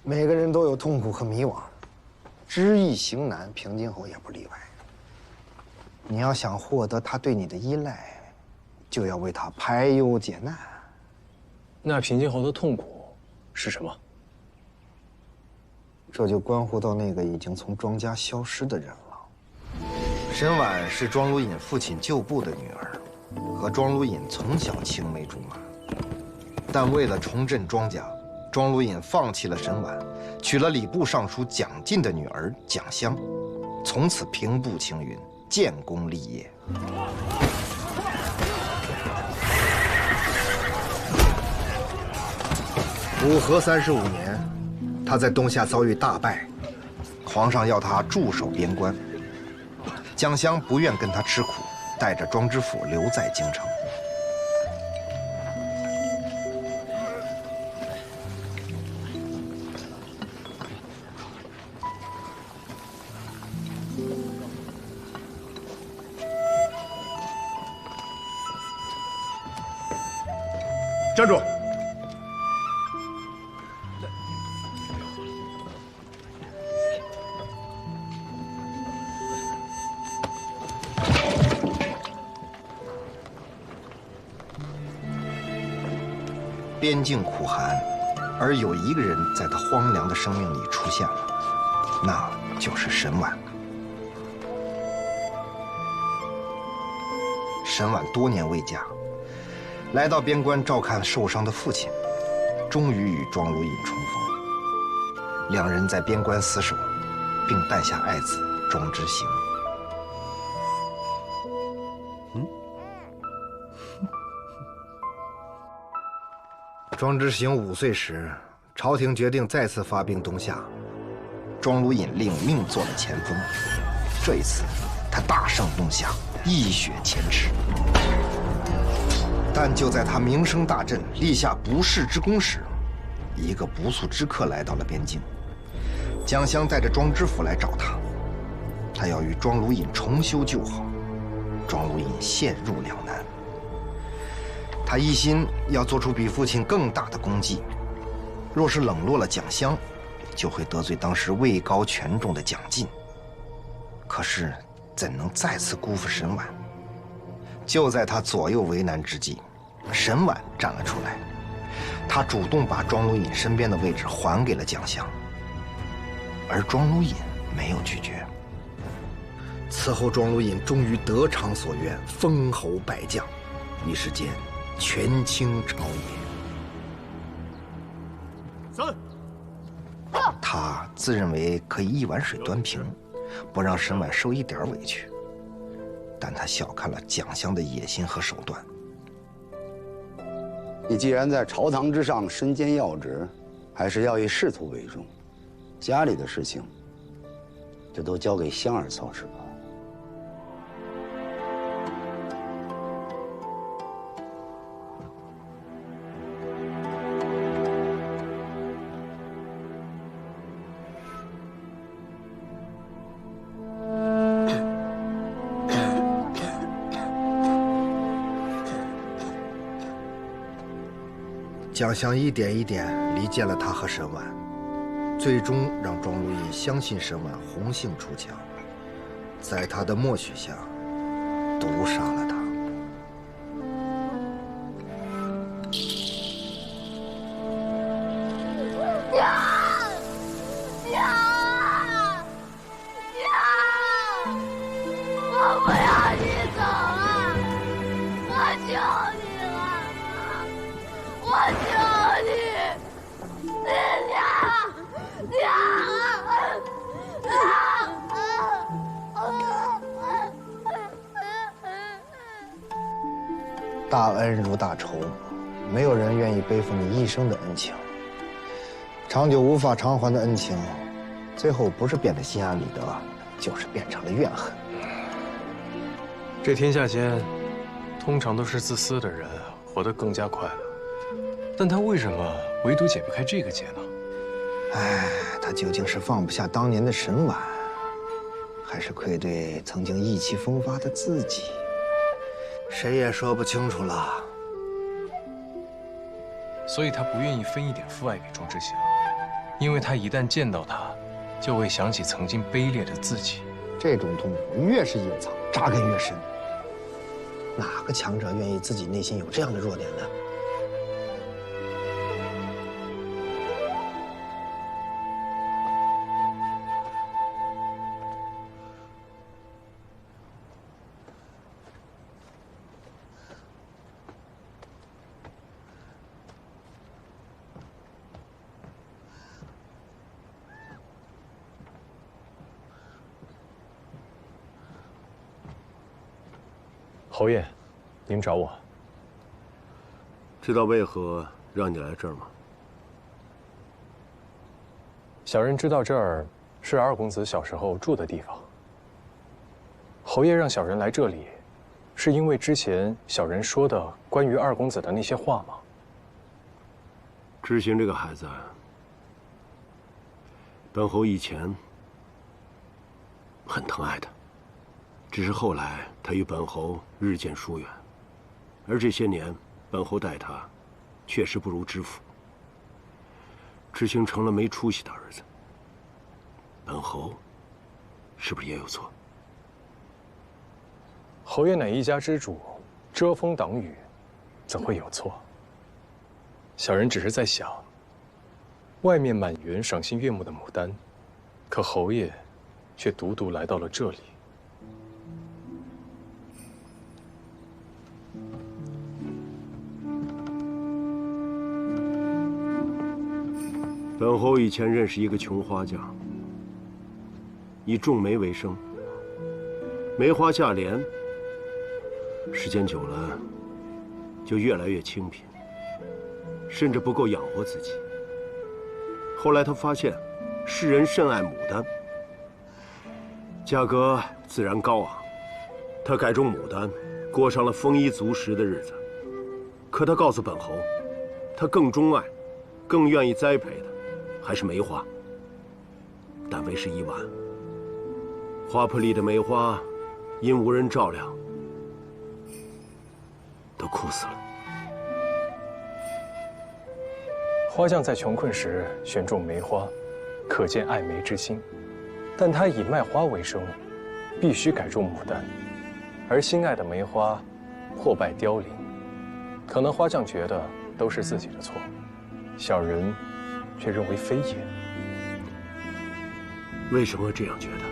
每个人都有痛苦和迷惘，知易行难，平静后也不例外。你要想获得他对你的依赖，就要为他排忧解难。那平静后的痛苦是什么？这就关乎到那个已经从庄家消失的人了。沈婉是庄如隐父亲旧部的女儿，和庄如隐从小青梅竹马。但为了重振庄家，庄如隐放弃了沈婉，娶了礼部尚书蒋进的女儿蒋襄，从此平步青云，建功立业。武和35年，他在东夏遭遇大败，皇上要他驻守边关。蒋襄不愿跟他吃苦，带着庄知府留在京城。站住！边境苦寒，而有一个人在他荒凉的生命里出现了，那就是沈婉。沈婉多年未嫁，来到边关照看受伤的父亲，终于与庄如隐重逢。两人在边关厮守，并诞下爱子庄之行。庄之行5岁时，朝廷决定再次发兵东夏，庄如隐领命做了前锋。这一次，他大胜东夏，一雪前耻。但就在他名声大振、立下不世之功时，一个不速之客来到了边境。蒋襄带着庄知府来找他，他要与庄如隐重修旧好。庄如隐陷入两难。他一心要做出比父亲更大的功绩，若是冷落了蒋襄，就会得罪当时位高权重的蒋进。可是怎能再次辜负沈婉？就在他左右为难之际，沈婉站了出来，他主动把庄如隐身边的位置还给了蒋襄，而庄如隐没有拒绝。此后，庄如隐终于得偿所愿，封侯拜将，一时间权倾朝野。他自认为可以一碗水端平，不让沈婉受一点委屈，但他小看了蒋襄的野心和手段。你既然在朝堂之上身兼要职，还是要以仕途为重，家里的事情就都交给香儿操持吧。蒋襄一点一点离间了他和沈婉，最终让庄如隐相信沈婉红杏出墙，在他的默许下，毒杀了他。我不要你走啊！我求你了！我求你，大恩如大仇，没有人愿意背负你一生的恩情。长久无法偿还的恩情，最后不是变得心安理得，就是变成了怨恨。这天下间，通常都是自私的人活得更加快乐，但他为什么唯独解不开这个结呢？哎，他究竟是放不下当年的沈婉，还是愧对曾经意气风发的自己？谁也说不清楚了。所以他不愿意分一点父爱给庄之行。因为他一旦见到他，就会想起曾经卑劣的自己。这种痛苦越是隐藏，扎根越深。哪个强者愿意自己内心有这样的弱点呢？侯爷，您找我。知道为何让你来这儿吗？小人知道这儿是二公子小时候住的地方。侯爷让小人来这里，是因为之前小人说的关于二公子的那些话吗？知行这个孩子，本侯以前很疼爱他。只是后来，他与本侯日渐疏远，而这些年，本侯待他，确实不如知府。知行成了没出息的儿子，本侯是不是也有错？侯爷乃一家之主，遮风挡雨，怎会有错？小人只是在想，外面满园赏心悦目的牡丹，可侯爷却独独来到了这里。本侯以前认识一个穷花匠，以种梅为生，梅花价廉，时间久了就越来越清贫，甚至不够养活自己。后来他发现世人甚爱牡丹，价格自然高昂，他改种牡丹，过上了丰衣足食的日子。可他告诉本侯，他更钟爱、更愿意栽培的还是梅花，但为时已晚。花圃里的梅花，因无人照料，都枯死了。花匠在穷困时选种梅花，可见爱梅之心。但他以卖花为生，必须改种牡丹，而心爱的梅花破败凋零。可能花匠觉得都是自己的错，小人却认为非也。为什么会这样觉得？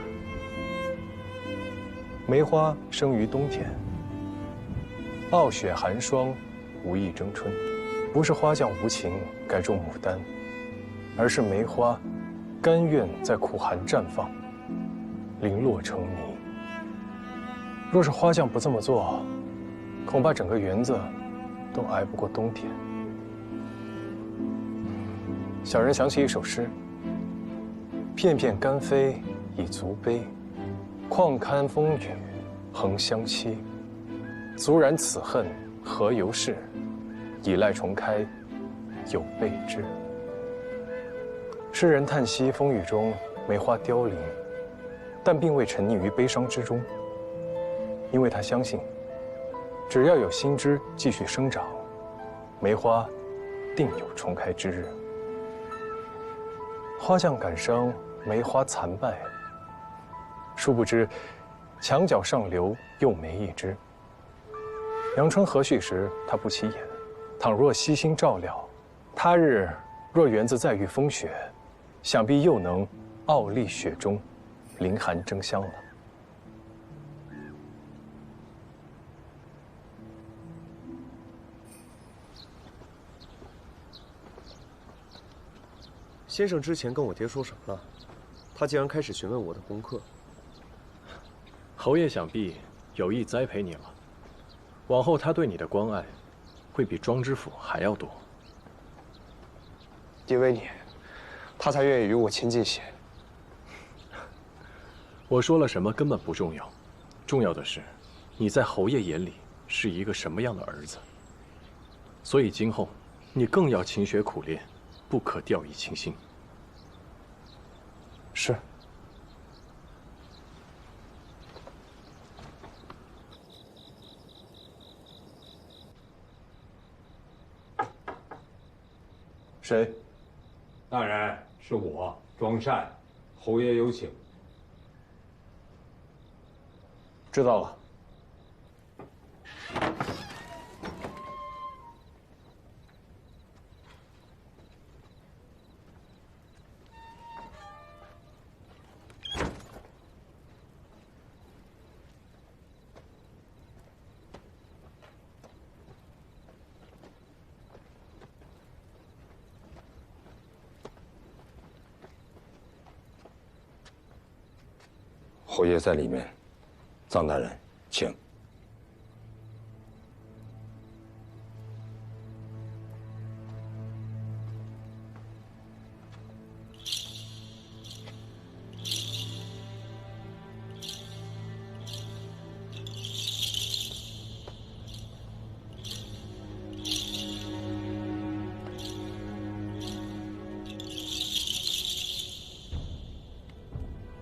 梅花生于冬天，傲雪寒霜，无意争春。不是花匠无情改种牡丹，而是梅花甘愿在苦寒绽放，零落成泥。若是花匠不这么做，恐怕整个园子都挨不过冬天。小人想起一首诗：片片甘飞已足悲，况堪风雨恒相期。足然此恨何由是？以赖重开有备之。诗人叹息风雨中梅花凋零，但并未沉溺于悲伤之中，因为他相信，只要有新枝继续生长，梅花定有重开之日。花匠感伤梅花残败，殊不知墙角上留又梅一枝。阳春和煦时，他不起眼；倘若悉心照料，他日若园子再遇风雪，想必又能傲立雪中，凌寒争香了。先生之前跟我爹说什么了？他竟然开始询问我的功课。侯爷想必有意栽培你了，往后他对你的关爱，会比庄知府还要多。因为你，他才愿意与我亲近些。我说了什么根本不重要，重要的是，你在侯爷眼里是一个什么样的儿子。所以今后，你更要勤学苦练，不可掉以轻心。是。谁？大人，是我庄善，侯爷有请。知道了。侯爷在里面，臧大人，请。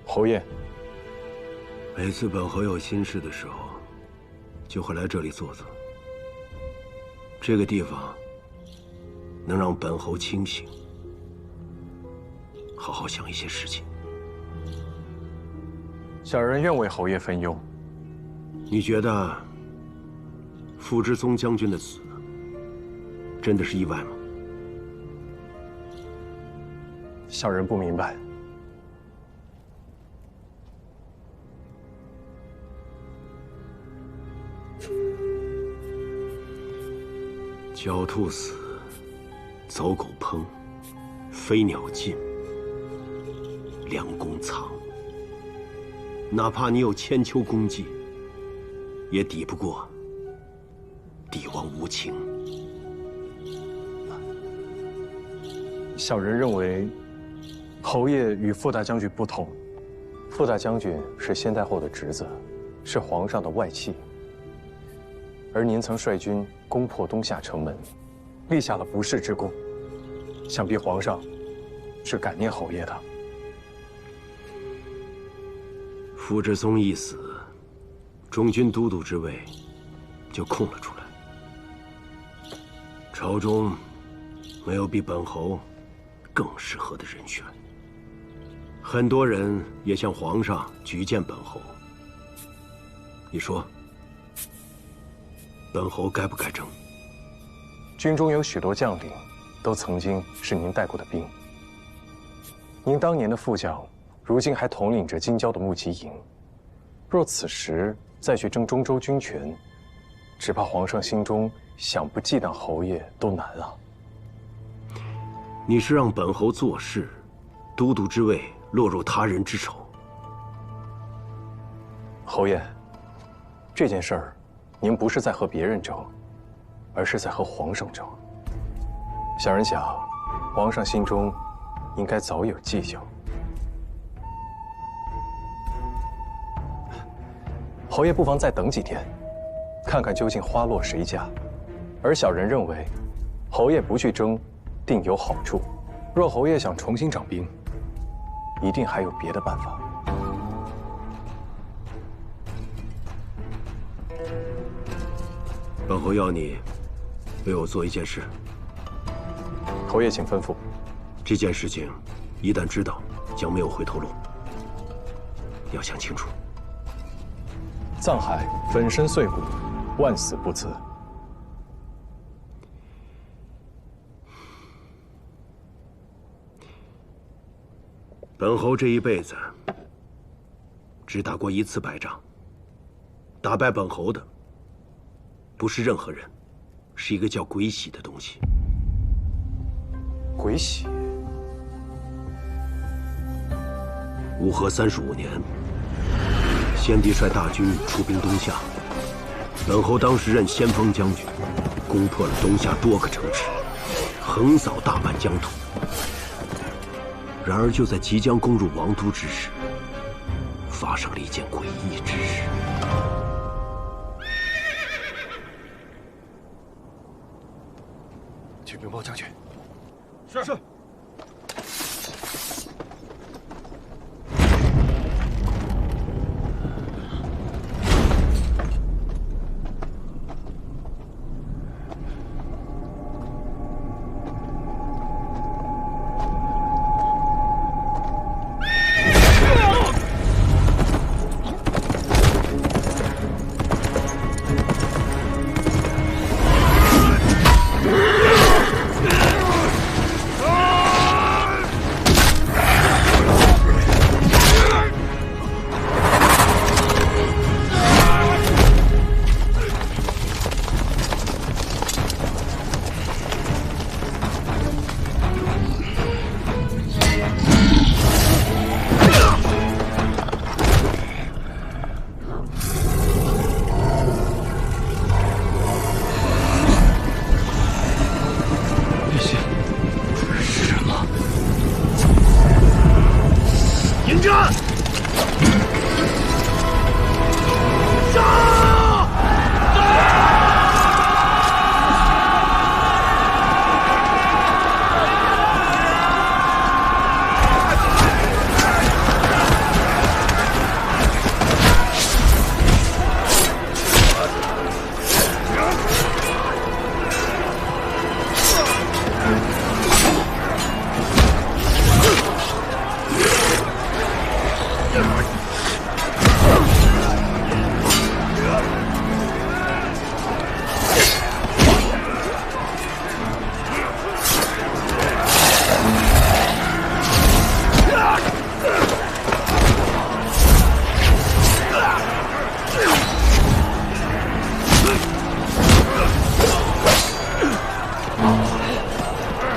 侯爷。每次本侯有心事的时候，就会来这里坐坐。这个地方能让本侯清醒，好好想一些事情。小人愿为侯爷分忧。你觉得傅之松将军的死真的是意外吗？小人不明白。狡兔死，走狗烹，飞鸟尽，良弓藏。哪怕你有千秋功绩，也抵不过帝王无情。小人认为，侯爷与傅大将军不同。傅大将军是先太后的侄子，是皇上的外戚。而您曾率军攻破东夏城门，立下了不世之功，想必皇上是感念侯爷的。傅之松一死，中军都督之位就空了出来。朝中没有比本侯更适合的人选，很多人也向皇上举荐本侯。你说？本侯该不该争？军中有许多将领，都曾经是您带过的兵。您当年的副将，如今还统领着京郊的木骑营。若此时再去争中州军权，只怕皇上心中想不忌惮侯爷都难啊。你是让本侯做事，都督之位落入他人之手。侯爷，这件事儿。您不是在和别人争，而是在和皇上争。小人想，皇上心中应该早有计较。侯爷不妨再等几天，看看究竟花落谁家。而小人认为，侯爷不去争，定有好处。若侯爷想重新掌兵，一定还有别的办法。本侯要你为我做一件事。侯爷请吩咐。这件事情一旦知道，将没有回头路。你要想清楚。藏海粉身碎骨，万死不辞。本侯这一辈子只打过一次败仗，打败本侯的不是任何人，是一个叫鬼喜的东西。鬼喜。武和35年，先帝率大军出兵东夏，本侯当时任先锋将军，攻破了东夏多个城池，横扫大半疆土。然而就在即将攻入王都之时，发生了一件诡异之事。去禀报将军。是。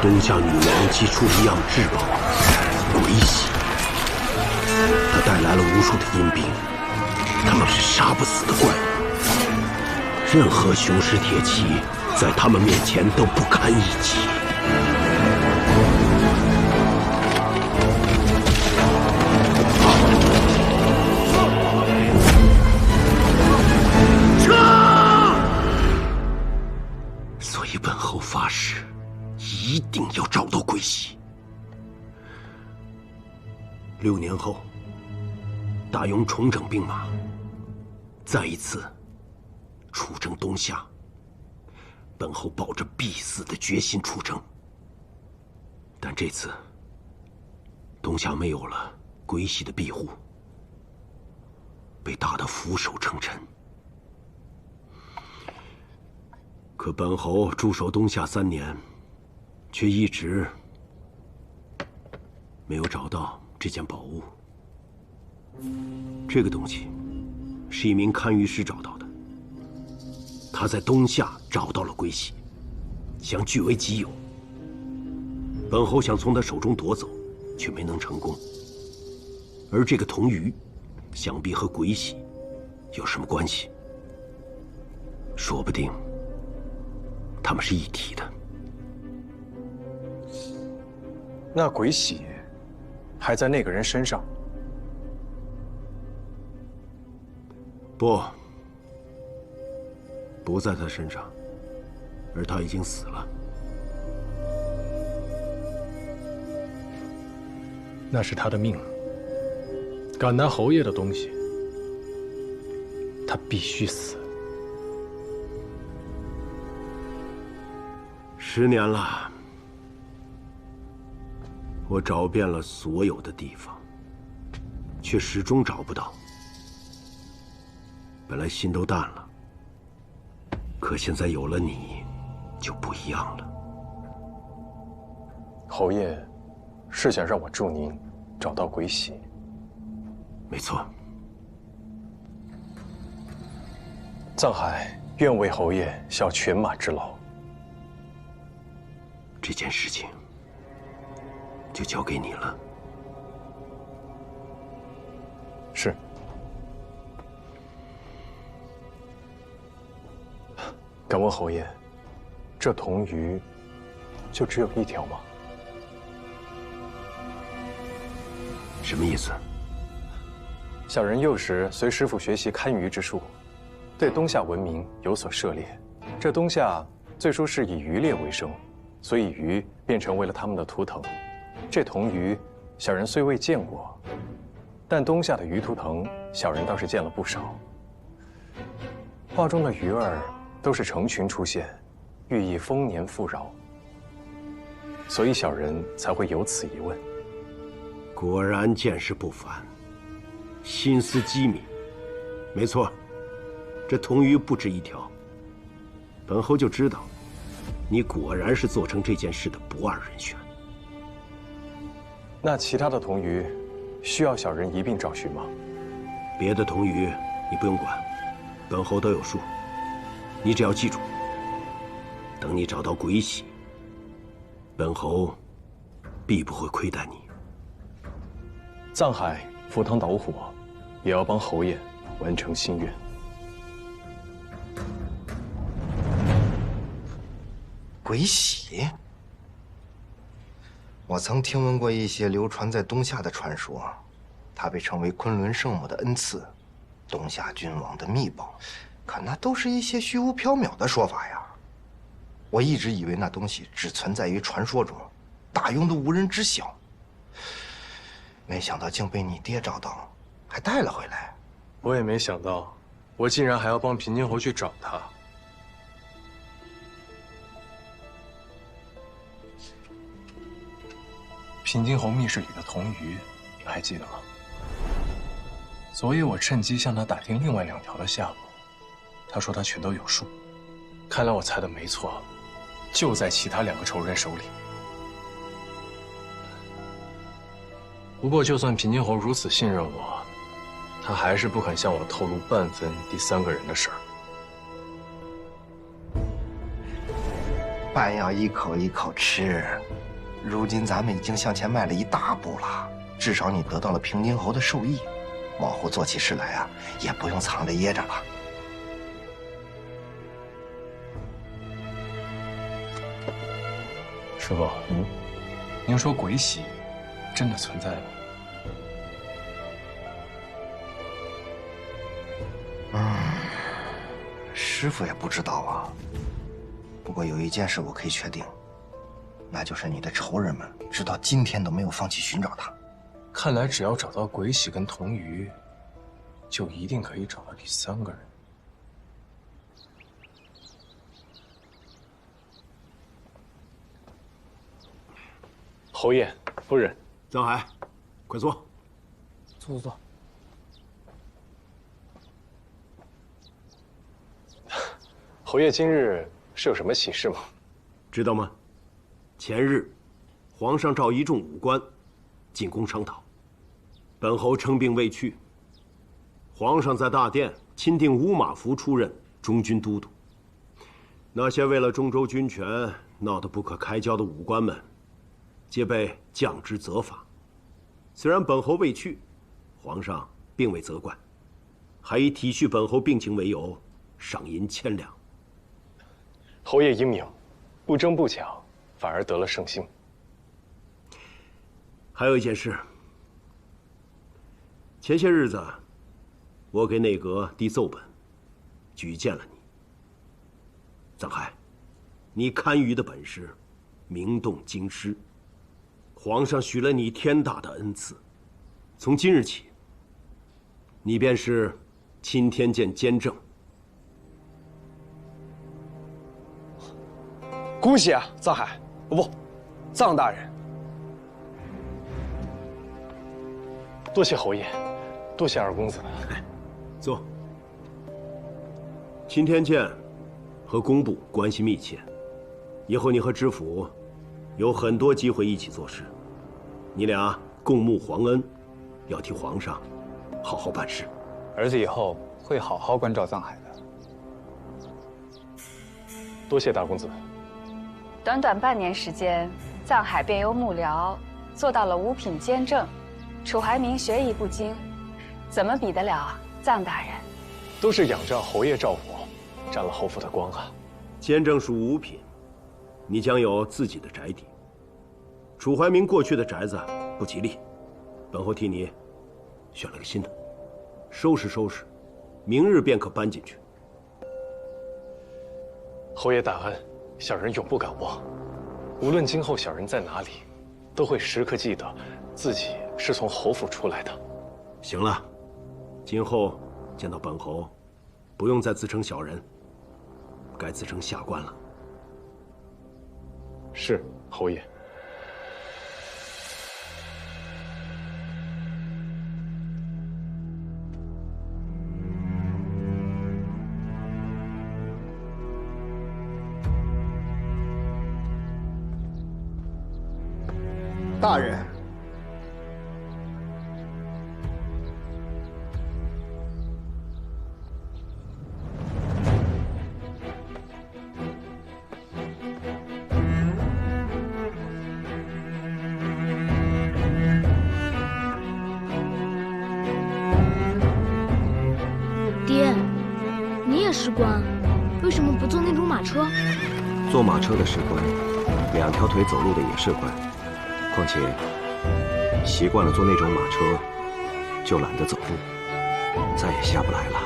东夏女王祭出一样至宝——鬼玺。它带来了无数的阴兵，他们是杀不死的怪物。任何雄狮铁骑在他们面前都不堪一击。所以本侯发誓，一定要找到鬼玺。6年后，大庸重整兵马，再一次出征东夏。本侯抱着必死的决心出征，但这次东夏没有了鬼玺的庇护，被打得俯首称臣。可本侯驻守东夏3年，却一直没有找到这件宝物。这个东西是一名堪舆师找到的，他在东夏找到了鬼玺，想据为己有。本侯想从他手中夺走，却没能成功。而这个铜鱼，想必和鬼玺有什么关系？说不定他们是一体的。那鬼玺还在那个人身上？不在他身上，而他已经死了。那是他的命。敢拿侯爷的东西，他必须死。10年了，我找遍了所有的地方，却始终找不到。本来心都淡了，可现在有了你，就不一样了。侯爷是想让我助您找到鬼玺？没错。藏海愿为侯爷效犬马之劳。这件事情就交给你了。是。敢问侯爷，这铜鱼就只有一条吗？什么意思？小人幼时随师父学习堪舆之术，对东夏文明有所涉猎。这东夏最初是以渔猎为生，所以鱼便成为了他们的图腾。这铜鱼，小人虽未见过，但东夏的鱼图腾，小人倒是见了不少。画中的鱼儿都是成群出现，寓意丰年富饶，所以小人才会有此疑问。果然见识不凡，心思机敏。没错，这铜鱼不止一条。本侯就知道，你果然是做成这件事的不二人选。那其他的铜鱼，需要小人一并找寻吗？别的铜鱼你不用管，本侯都有数。你只要记住，等你找到鬼玺，本侯必不会亏待你。藏海赴汤蹈火，也要帮侯爷完成心愿。鬼玺，我曾听闻过一些流传在东夏的传说，它被称为昆仑圣母的恩赐，东夏君王的秘宝。可那都是一些虚无缥缈的说法呀！我一直以为那东西只存在于传说中，大庸都无人知晓。没想到竟被你爹找到，还带了回来。我也没想到，我竟然还要帮平津侯去找他。平津侯密室里的铜鱼，你还记得吗？所以我趁机向他打听另外2条的下落。他说他全都有数，看来我猜的没错，就在其他2个仇人手里。不过，就算平津侯如此信任我，他还是不肯向我透露半分第3个人的事儿。饭要一口一口吃。如今咱们已经向前迈了一大步了，至少你得到了平津侯的授意，往后做起事来啊，也不用藏着掖着了。师傅，您说鬼玺真的存在吗？师傅也不知道啊。不过有一件事我可以确定，那就是你的仇人们直到今天都没有放弃寻找他。看来只要找到鬼玺跟童鱼，就一定可以找到第3个人。侯爷，夫人，藏海，快坐。坐。侯爷今日是有什么喜事吗？知道吗？前日，皇上召一众武官进宫商讨，本侯称病未去。皇上在大殿钦定乌马符出任中军都督。那些为了中州军权闹得不可开交的武官们，皆被降职责罚。虽然本侯未去，皇上并未责怪，还以体恤本侯病情为由，赏银1000两。侯爷英明，不争不抢，反而得了圣心。还有一件事，前些日子，我给内阁递奏本，举荐了你。藏海，你堪舆的本事，名动京师，皇上许了你天大的恩赐。从今日起，你便是钦天监监正。恭喜啊，藏海，不，藏大人。多谢侯爷，多谢二公子。坐。钦天监和工部关系密切，以后你和知府有很多机会一起做事，你俩共沐皇恩，要替皇上好好办事。儿子以后会好好关照藏海的。多谢大公子。短短半年时间，藏海便由幕僚做到了五品监正。楚怀民学艺不精，怎么比得了藏大人？都是仰仗侯爷照顾，沾了侯府的光啊。监正属五品，你将有自己的宅邸。楚怀民过去的宅子不吉利，本侯替你选了个新的，收拾收拾，明日便可搬进去。侯爷大恩，小人永不敢忘。无论今后小人在哪里，都会时刻记得自己是从侯府出来的。行了，今后见到本侯，不用再自称小人，该自称下官了。是，侯爷。大人，爹，你也是官，为什么不坐那种马车？坐马车的是官，2条腿走路的也是官。况且，习惯了坐那种马车，就懒得走路，再也下不来了。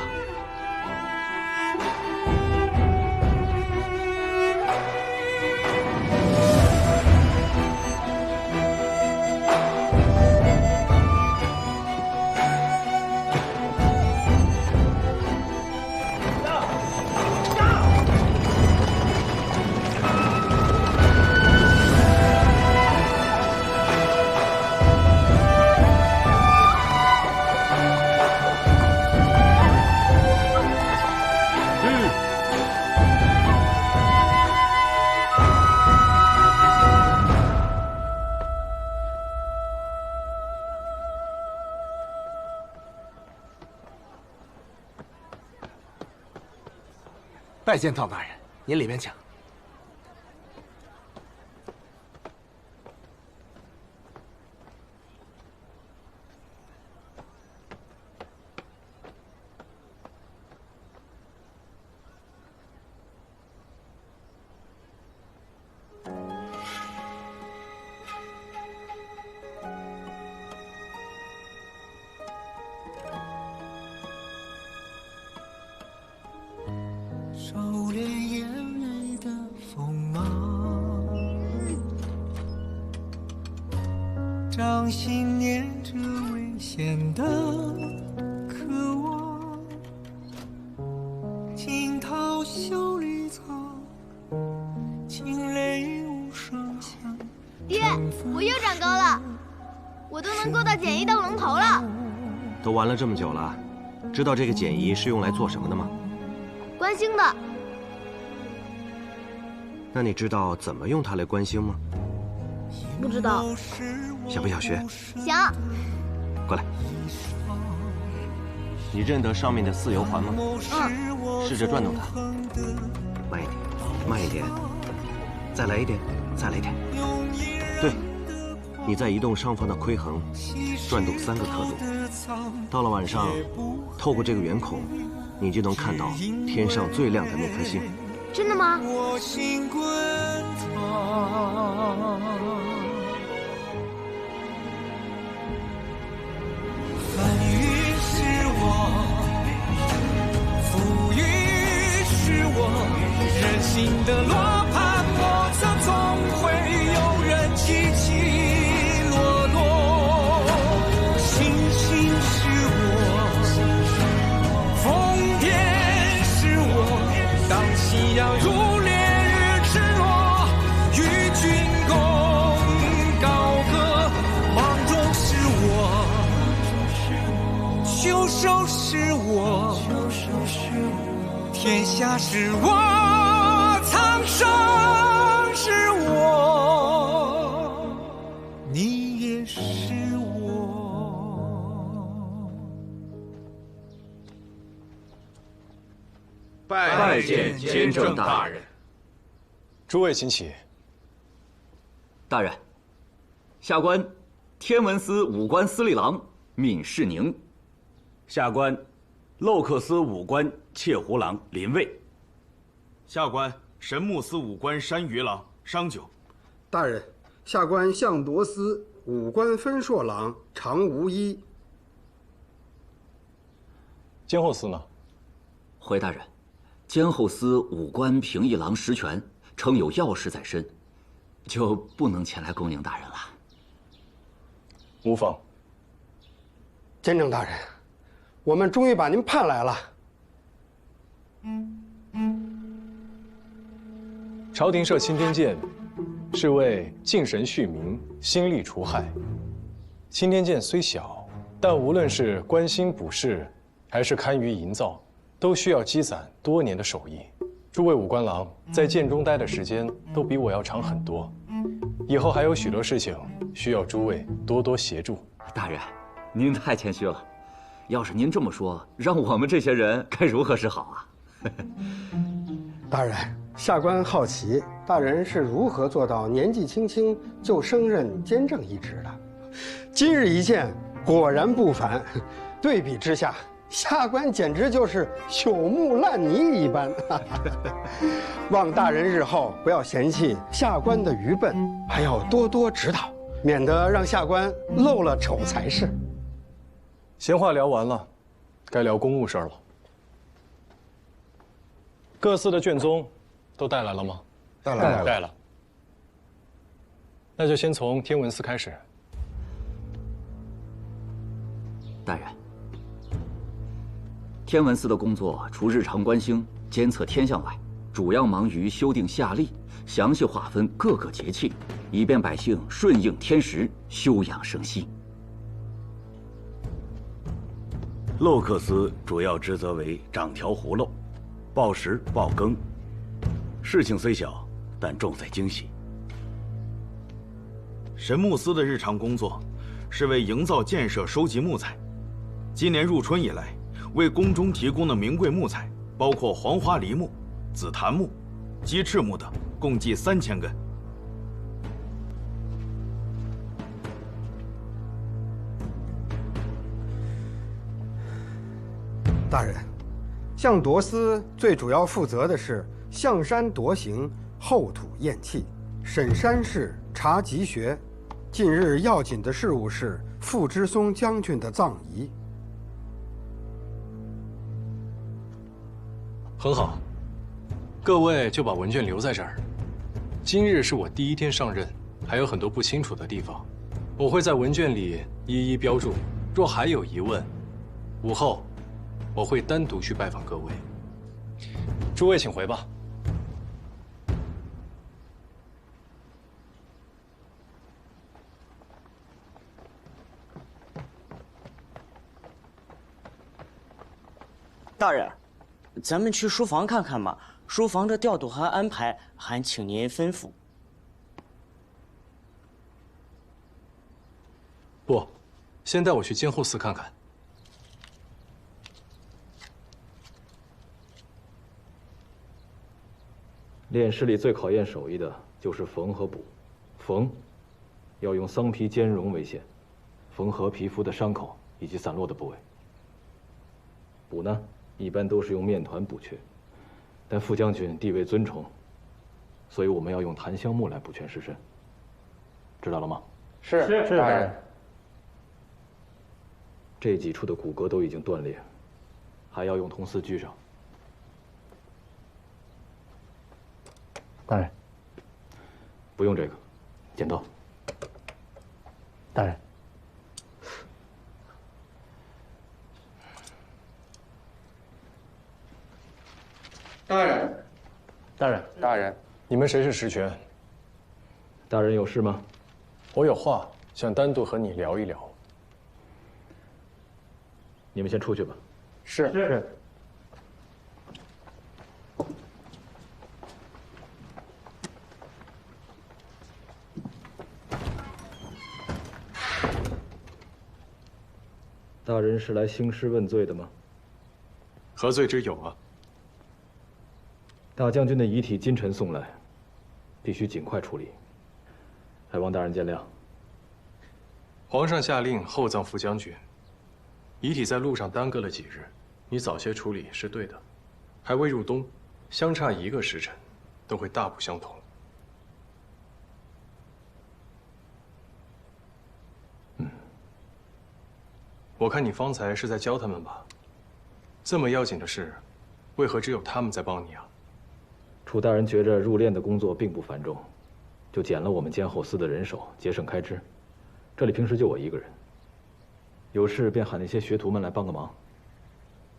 拜见藏大人，您里面请。掌心念着危险的渴望，惊涛笑里藏，惊雷无声响。爹，我又长高了，我都能够到简易当龙头了。都玩了这么久了，知道这个简仪是用来做什么的吗？观星的。那你知道怎么用它来观星吗？不知道。想不想学？想。过来。你认得上面的4游环吗？嗯。试着转动它。慢一点，慢一点。再来一点，再来一点。对。你再移动上方的窥衡，转动3个刻度。到了晚上，透过这个圆孔，你就能看到天上最亮的那颗星。真的吗？翻云是我，浮云是我，人心的罗盘莫测，总会有人起起落落。星星是我，疯癫是我，当夕阳如烈日赤裸，与君共高歌。芒种是我，袖手是我，天下是我，苍生是我，你也是我。拜见监正大人。诸位请起。大人，下官天文司武官司隶郎闵世宁。下官洛克司武官窃胡郎林卫。下官神木司武官山鱼郎商九。大人，下官相铎司武官分硕郎常无一。监后司呢？回大人，监后司武官平议郎石权称有要事在身，就不能前来恭迎大人了。无妨。监正大人，我们终于把您盼来了。朝廷设钦天监，是为敬神恤民、兴利除害。钦天监虽小，但无论是观星卜筮，还是堪舆营造，都需要积攒多年的手艺。诸位武官郎在监中待的时间都比我要长很多，以后还有许多事情需要诸位多多协助。大人，您太谦虚了。要是您这么说，让我们这些人该如何是好啊？大人，下官好奇，大人是如何做到年纪轻轻就升任监正一职的？今日一见，果然不凡。对比之下，下官简直就是朽木烂泥一般。望大人日后不要嫌弃下官的愚笨，还要多多指导，免得让下官露了丑才是。闲话聊完了，该聊公务事儿了。各司的卷宗都带来了吗？带来了。带了。那就先从天文司开始。大人，天文司的工作除日常观星、监测天象外，主要忙于修订夏历，详细划分各个节气，以便百姓顺应天时，休养生息。洛克司主要职责为掌调葫芦、报时报更，事情虽小，但重在精细。神木司的日常工作是为营造建设收集木材。今年入春以来，为宫中提供的名贵木材，包括黄花梨木、紫檀木、鸡翅木等，共计3000根。大人，相铎司最主要负责的是象山夺形、后土验气、审山事、查吉学。近日要紧的事务是傅芝松将军的葬仪。很好，各位就把文卷留在这儿。今日是我第一天上任，还有很多不清楚的地方，我会在文卷里一一标注。若还有疑问，午后我会单独去拜访各位。诸位请回吧。大人，咱们去书房看看嘛。书房的调度和安排，还请您吩咐。不，先带我去监后司看看。炼尸里最考验手艺的就是缝和补。缝，要用桑皮兼绒为限，缝合皮肤的伤口以及散落的部位。补呢？一般都是用面团补缺，但副将军地位尊崇，所以我们要用檀香木来补全尸身。知道了吗？是大人。这几处的骨骼都已经断裂，还要用铜丝拘上。大人，不用这个，剪刀。大人。大人，大人，大人，你们谁是实权？大人有事吗？我有话想单独和你聊一聊。你们先出去吧。是。大人是来兴师问罪的吗？何罪之有啊？大将军的遗体今晨送来，必须尽快处理，还望大人见谅。皇上下令厚葬副将军，遗体在路上耽搁了几日，你早些处理是对的。还未入冬，相差1个时辰，都会大不相同。我看你方才是在教他们吧？这么要紧的事，为何只有他们在帮你啊？楚大人觉着入殓的工作并不繁重，就减了我们监后司的人手，节省开支。这里平时就我一个人，有事便喊那些学徒们来帮个忙。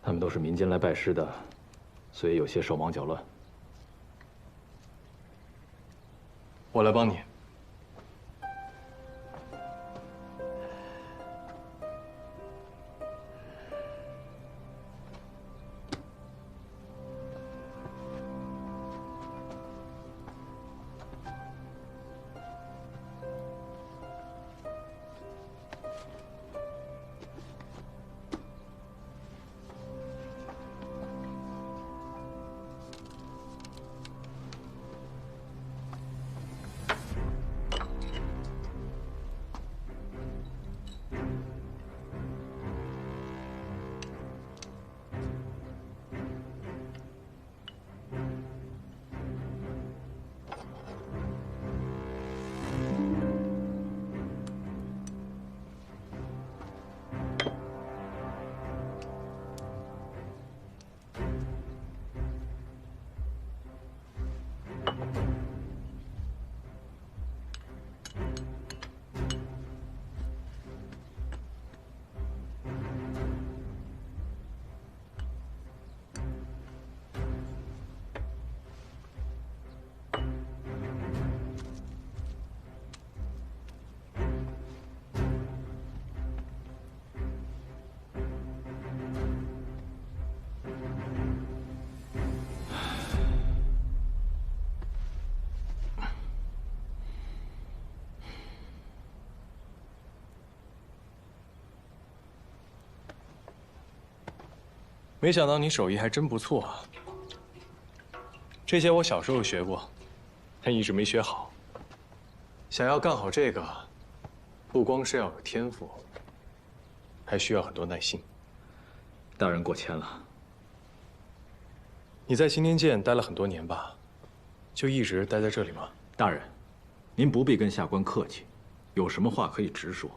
他们都是民间来拜师的，所以有些手忙脚乱。我来帮你。没想到你手艺还真不错啊！这些我小时候学过，但一直没学好。想要干好这个，不光是要有天赋，还需要很多耐心。大人过谦了。你在新天监待了很多年吧？就一直待在这里吗？大人，您不必跟下官客气，有什么话可以直说。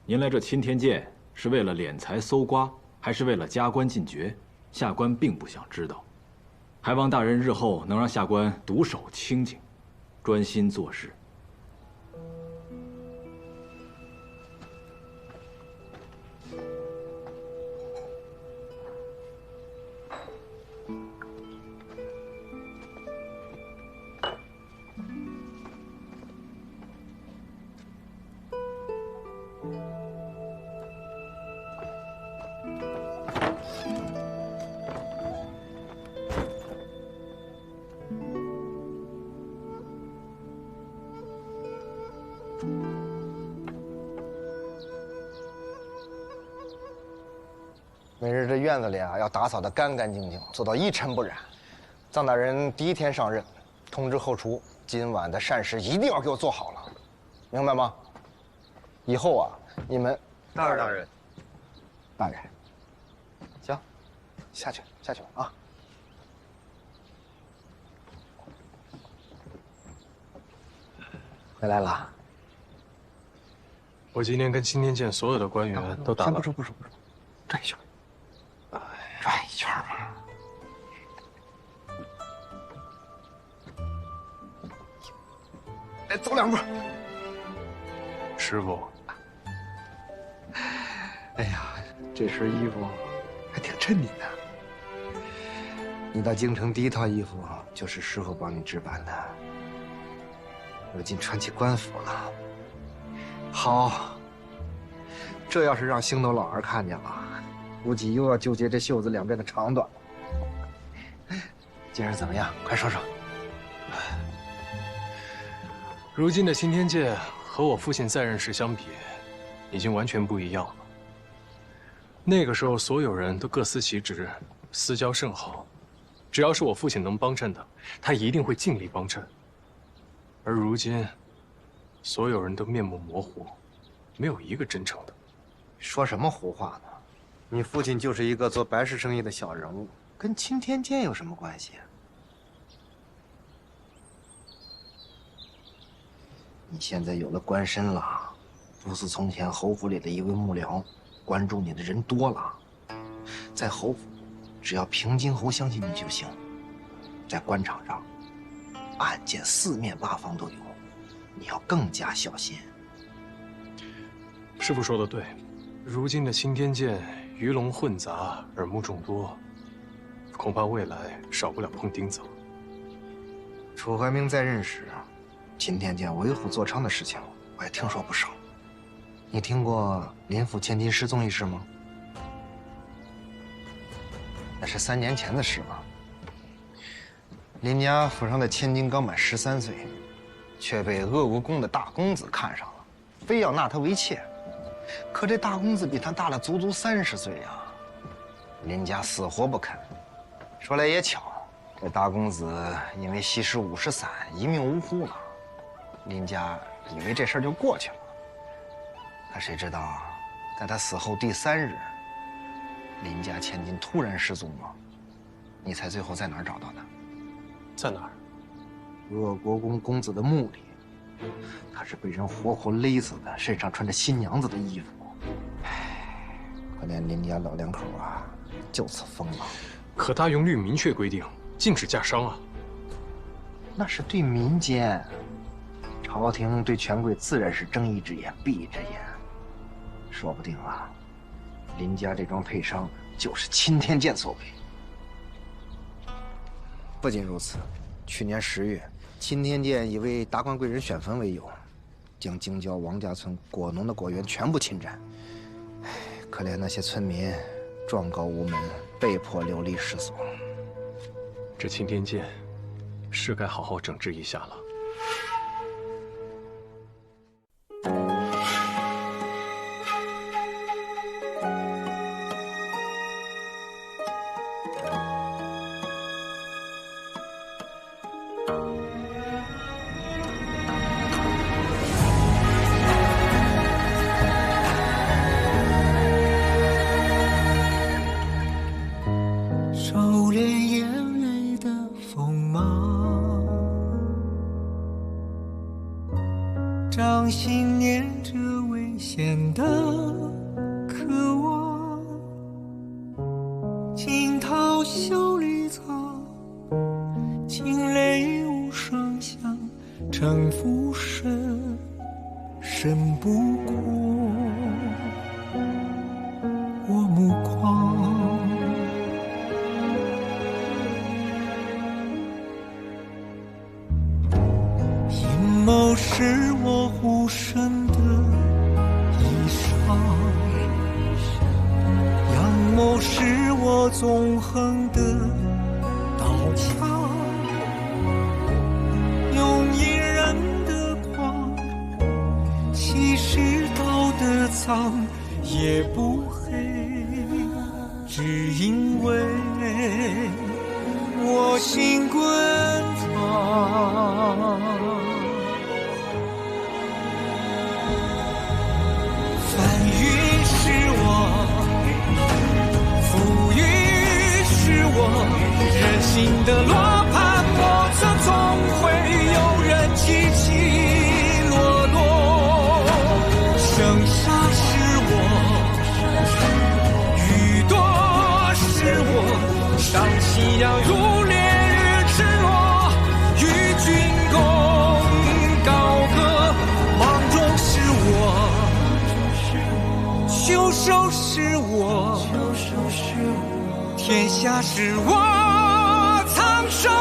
您来这钦天监是为了敛财搜刮，还是为了加官进爵？下官并不想知道，还望大人日后能让下官独守清静，专心做事。每日这院子里啊，要打扫得干干净净，做到一尘不染。臧大人第一天上任，通知后厨，今晚的膳食一定要给我做好了，明白吗？以后啊，你们大人，行，下去吧啊。回来了。我今天跟青天剑所有的官员都打了。不说，转一圈，转一圈嘛。来，走2步。师傅，哎呀，这身衣服还挺衬你的。你到京城第一套衣服就是师傅帮你置办的，如今穿起官服了。好，这要是让星斗老儿看见了，估计又要纠结这袖子两边的长短了。今儿怎么样？快说说。如今的青天剑和我父亲在任时相比，已经完全不一样了。那个时候，所有人都各司其职，私交甚好。只要是我父亲能帮衬的，他一定会尽力帮衬。而如今，所有人都面目模糊，没有一个真诚的。说什么胡话呢？你父亲就是一个做白事生意的小人物，跟青天剑有什么关系？你现在有了官身了，不似从前侯府里的一位幕僚，关注你的人多了。在侯府，只要平津侯相信你就行。在官场上，案件四面八方都有，你要更加小心。师傅说的对，如今的青天剑鱼龙混杂，耳目众多，恐怕未来少不了碰钉子。楚怀明在任时，青天剑为虎作伥的事情，我也听说不少。你听过林府千金失踪一事吗？那是3年前的事了。林家府上的千金刚满13岁，却被鄂国公的大公子看上了，非要纳她为妾。可这大公子比她大了足足30岁呀，林家死活不肯。说来也巧，这大公子因为吸食50散，一命呜呼了。林家以为这事儿就过去了，可谁知道，在他死后第3日，林家千金突然失踪了。你猜最后在哪儿找到的？在哪儿？鄂国公公子的墓里。他是被人活活勒死的，身上穿着新娘子的衣服。唉，可怜林家老两口啊，就此疯了。可大用律明确规定，禁止驾商啊。那是对民间。朝廷对权贵自然是睁一只眼闭一只眼，说不定啊，林家这桩配伤就是青天剑所为。不仅如此，去年10月，青天剑以为达官贵人选坟为由，将京郊王家村果农的果园全部侵占。唉，可怜那些村民状告无门，被迫流离失所。这青天剑是该好好整治一下了。掌心念着危险的渴望，惊涛袖里草，惊雷无声响，城府深，深不过我目眶。阴谋是我护身的衣裳，阳谋是我纵横的刀枪，用隐忍的狂，苍也不黑，只因为我心滚烫。翻云是我，浮云是我，人心的罗盘莫测，总会有人起起落落。生杀是我，雨多是我，上夕阳如烈日赤裸，与君共高歌。芒种是我，秋收是我，天下是我，苍生